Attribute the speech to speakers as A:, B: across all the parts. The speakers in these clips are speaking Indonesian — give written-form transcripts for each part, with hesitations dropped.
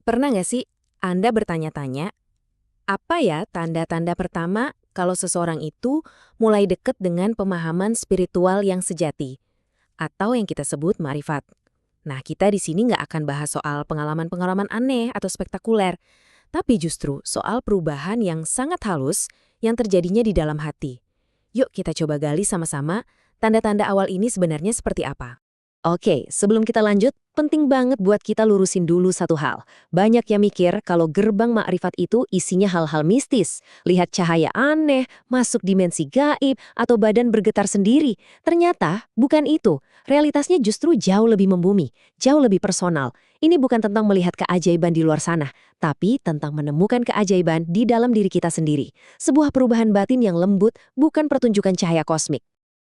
A: Pernah nggak sih Anda bertanya-tanya, apa ya tanda-tanda pertama kalau seseorang itu mulai dekat dengan pemahaman spiritual yang sejati, atau yang kita sebut ma'rifat? Nah, kita di sini nggak akan bahas soal pengalaman-pengalaman aneh atau spektakuler, tapi justru soal perubahan yang sangat halus yang terjadinya di dalam hati. Yuk kita coba gali sama-sama, tanda-tanda awal ini sebenarnya seperti apa?
B: Oke, sebelum kita lanjut, penting banget buat kita lurusin dulu satu hal. Banyak yang mikir kalau gerbang makrifat itu isinya hal-hal mistis. Lihat cahaya aneh, masuk dimensi gaib, atau badan bergetar sendiri. Ternyata bukan itu. Realitasnya justru jauh lebih membumi, jauh lebih personal. Ini bukan tentang melihat keajaiban di luar sana, tapi tentang menemukan keajaiban di dalam diri kita sendiri. Sebuah perubahan batin yang lembut, bukan pertunjukan cahaya kosmik.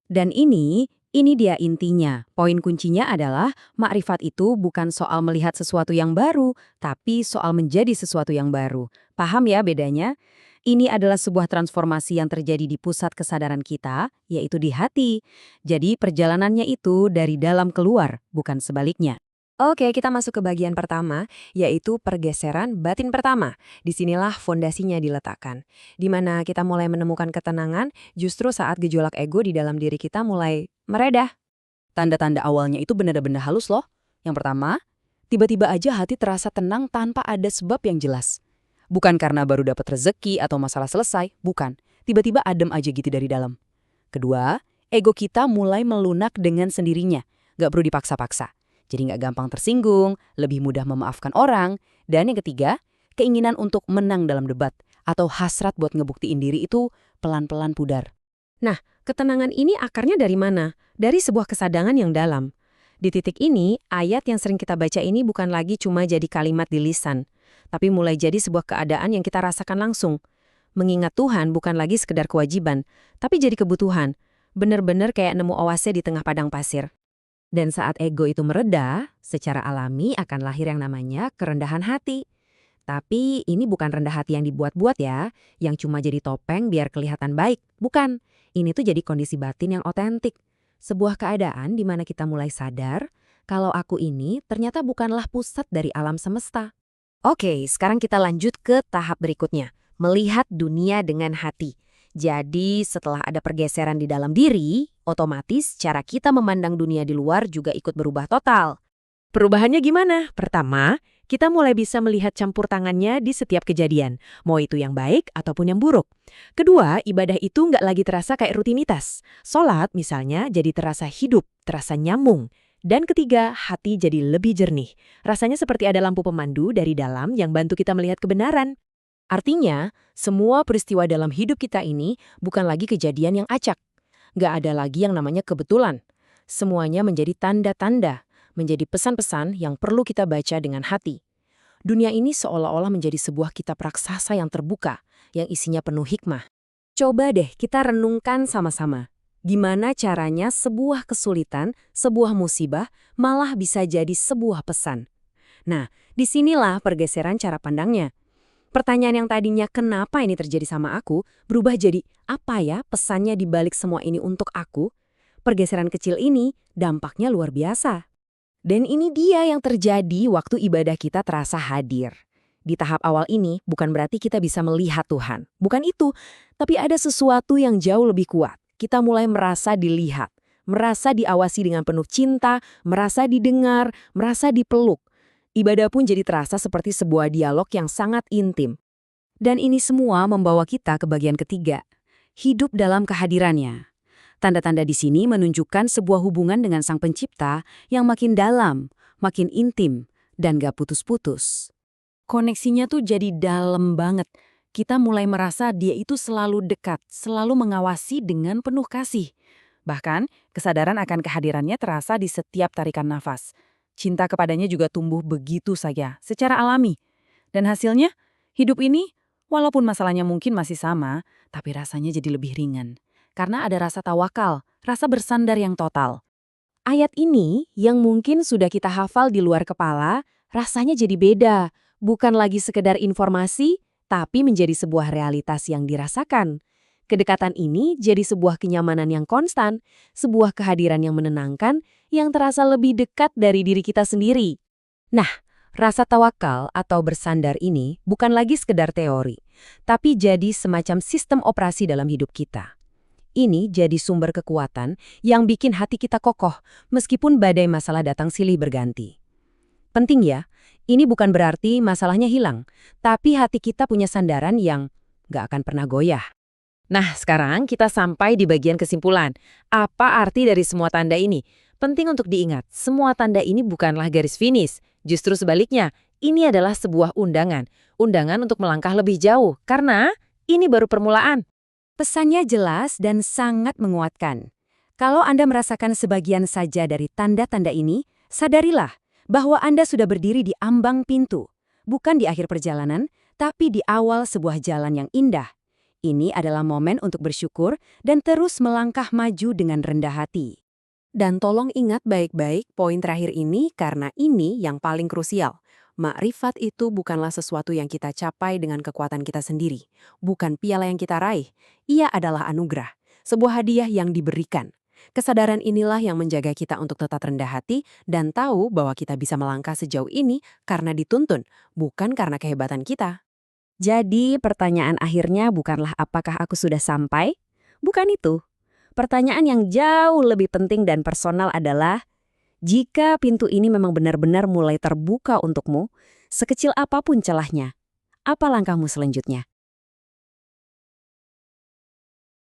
C: Dan ini dia intinya. Poin kuncinya adalah makrifat itu bukan soal melihat sesuatu yang baru, tapi soal menjadi sesuatu yang baru. Paham ya bedanya? Ini adalah sebuah transformasi yang terjadi di pusat kesadaran kita, yaitu di hati. Jadi perjalanannya itu dari dalam keluar, bukan sebaliknya.
A: Oke, kita masuk ke bagian pertama, yaitu pergeseran batin pertama. Disinilah fondasinya diletakkan. Di mana kita mulai menemukan ketenangan justru saat gejolak ego di dalam diri kita mulai meredah.
C: Tanda-tanda awalnya itu benar-benar halus loh. Yang pertama, tiba-tiba aja hati terasa tenang tanpa ada sebab yang jelas. Bukan karena baru dapat rezeki atau masalah selesai, bukan. Tiba-tiba adem aja gitu dari dalam. Kedua, ego kita mulai melunak dengan sendirinya. Gak perlu dipaksa-paksa. Jadi gak gampang tersinggung, lebih mudah memaafkan orang. Dan yang ketiga, keinginan untuk menang dalam debat atau hasrat buat ngebuktiin diri itu pelan-pelan pudar.
A: Nah, ketenangan ini akarnya dari mana? Dari sebuah kesadaran yang dalam. Di titik ini, ayat yang sering kita baca ini bukan lagi cuma jadi kalimat di lisan, tapi mulai jadi sebuah keadaan yang kita rasakan langsung. Mengingat Tuhan bukan lagi sekedar kewajiban, tapi jadi kebutuhan. Bener-bener kayak nemu oase di tengah padang pasir. Dan saat ego itu mereda, secara alami akan lahir yang namanya kerendahan hati. Tapi ini bukan rendah hati yang dibuat-buat ya, yang cuma jadi topeng biar kelihatan baik. Bukan, ini tuh jadi kondisi batin yang otentik. Sebuah keadaan di mana kita mulai sadar kalau aku ini ternyata bukanlah pusat dari alam semesta. Oke, sekarang kita lanjut ke tahap berikutnya, melihat dunia dengan hati. Jadi setelah ada pergeseran di dalam diri, otomatis cara kita memandang dunia di luar juga ikut berubah total. Perubahannya gimana? Pertama, kita mulai bisa melihat campur tangannya di setiap kejadian, mau itu yang baik ataupun yang buruk. Kedua, ibadah itu nggak lagi terasa kayak rutinitas. Sholat misalnya jadi terasa hidup, terasa nyambung. Dan ketiga, hati jadi lebih jernih. Rasanya seperti ada lampu pemandu dari dalam yang bantu kita melihat kebenaran. Artinya, semua peristiwa dalam hidup kita ini bukan lagi kejadian yang acak. Nggak ada lagi yang namanya kebetulan. Semuanya menjadi tanda-tanda, menjadi pesan-pesan yang perlu kita baca dengan hati. Dunia ini seolah-olah menjadi sebuah kitab raksasa yang terbuka, yang isinya penuh hikmah. Coba deh kita renungkan sama-sama. Gimana caranya sebuah kesulitan, sebuah musibah, malah bisa jadi sebuah pesan. Nah, disinilah pergeseran cara pandangnya. Pertanyaan yang tadinya kenapa ini terjadi sama aku, berubah jadi apa ya pesannya di balik semua ini untuk aku? Pergeseran kecil ini dampaknya luar biasa. Dan ini dia yang terjadi waktu ibadah kita terasa hadir. Di tahap awal ini bukan berarti kita bisa melihat Tuhan. Bukan itu, tapi ada sesuatu yang jauh lebih kuat. Kita mulai merasa dilihat, merasa diawasi dengan penuh cinta, merasa didengar, merasa dipeluk. Ibadah pun jadi terasa seperti sebuah dialog yang sangat intim. Dan ini semua membawa kita ke bagian ketiga, hidup dalam kehadirannya. Tanda-tanda di sini menunjukkan sebuah hubungan dengan Sang Pencipta yang makin dalam, makin intim, dan gak putus-putus. Koneksinya tuh jadi dalam banget. Kita mulai merasa dia itu selalu dekat, selalu mengawasi dengan penuh kasih. Bahkan, kesadaran akan kehadirannya terasa di setiap tarikan nafas. Cinta kepadanya juga tumbuh begitu saja, secara alami. Dan hasilnya, hidup ini, walaupun masalahnya mungkin masih sama, tapi rasanya jadi lebih ringan. Karena ada rasa tawakal, rasa bersandar yang total. Ayat ini, yang mungkin sudah kita hafal di luar kepala, rasanya jadi beda. Bukan lagi sekedar informasi, tapi menjadi sebuah realitas yang dirasakan. Kedekatan ini jadi sebuah kenyamanan yang konstan, sebuah kehadiran yang menenangkan, yang terasa lebih dekat dari diri kita sendiri. Nah, Rasa tawakal atau bersandar ini bukan lagi sekedar teori, tapi jadi semacam sistem operasi dalam hidup kita. Ini jadi sumber kekuatan yang bikin hati kita kokoh meskipun badai masalah datang silih berganti. Penting ya, ini bukan berarti masalahnya hilang, tapi hati kita punya sandaran yang nggak akan pernah goyah. Nah, sekarang kita sampai di bagian kesimpulan. Apa arti dari semua tanda ini? Penting untuk diingat, semua tanda ini bukanlah garis finish. Justru sebaliknya, ini adalah sebuah undangan. Undangan untuk melangkah lebih jauh, karena ini baru permulaan.
B: Pesannya jelas dan sangat menguatkan. Kalau Anda merasakan sebagian saja dari tanda-tanda ini, sadarilah bahwa Anda sudah berdiri di ambang pintu. Bukan di akhir perjalanan, tapi di awal sebuah jalan yang indah. Ini adalah momen untuk bersyukur dan terus melangkah maju dengan rendah hati.
C: Dan tolong ingat baik-baik poin terakhir ini karena ini yang paling krusial. Makrifat itu bukanlah sesuatu yang kita capai dengan kekuatan kita sendiri. Bukan piala yang kita raih. Ia adalah anugerah. Sebuah hadiah yang diberikan. Kesadaran inilah yang menjaga kita untuk tetap rendah hati dan tahu bahwa kita bisa melangkah sejauh ini karena dituntun, bukan karena kehebatan kita.
B: Jadi pertanyaan akhirnya bukanlah apakah aku sudah sampai? Bukan itu. Pertanyaan yang jauh lebih penting dan personal adalah, jika pintu ini memang benar-benar mulai terbuka untukmu, sekecil apapun celahnya, apa langkahmu selanjutnya?